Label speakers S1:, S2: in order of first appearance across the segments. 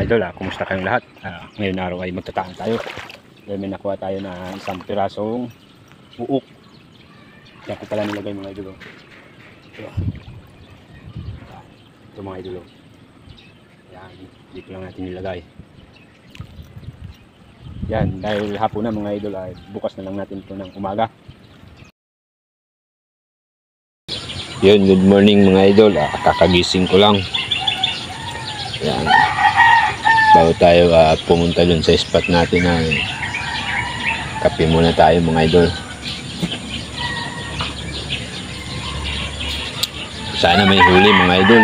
S1: mga idol, kumusta kayong lahat? Ngayon araw ay magtataan tayo. Dahil may nakuha tayo na isang pirasong uok. Yan ko pala nilagay mga idol. Ito mga idol. Yan, dito lang natin nilagay. Yan, dahil hapon na mga idol, ay bukas na lang natin ito ng umaga. Yun, good morning mga idol. Kakagising ko lang. Yan. Bago tayo pumunta dun sa spot natin na kape muna tayo mga idol. Sana may huli mga idol.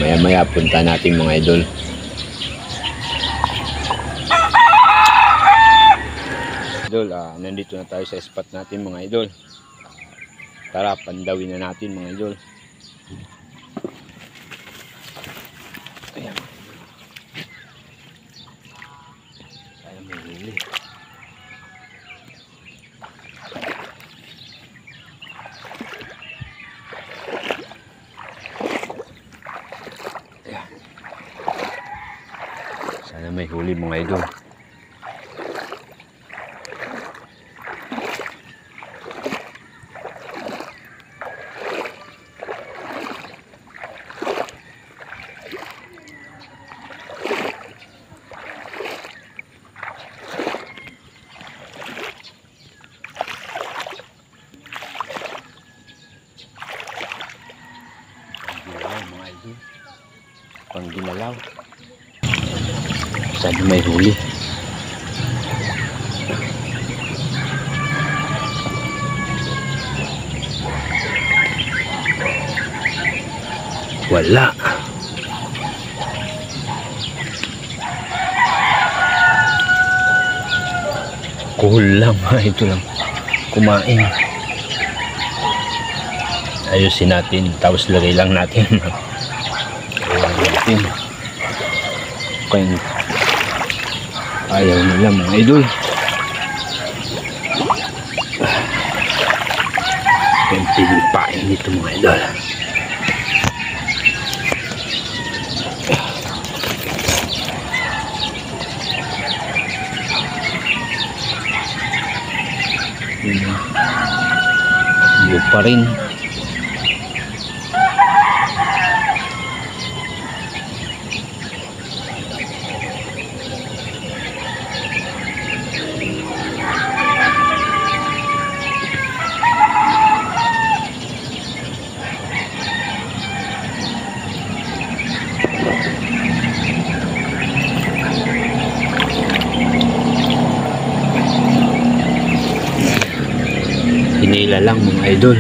S1: Maya maya punta natin mga idol. Idol, nandito na tayo sa spot natin mga idol. Tara, pandawin na natin mga idol. Ayan. Ayan, may huli. Ayan. Sana may huli mga idol. Mga idol, pang ginalaw. Sana may huli. Wala. Kulang mga ito lang kumain. Ayusin natin, tapos lagay lang natin. Ayaw nila mga idol. Yung pinipain nito mga idol. Hindi pa rin. Hinila lang mga idol.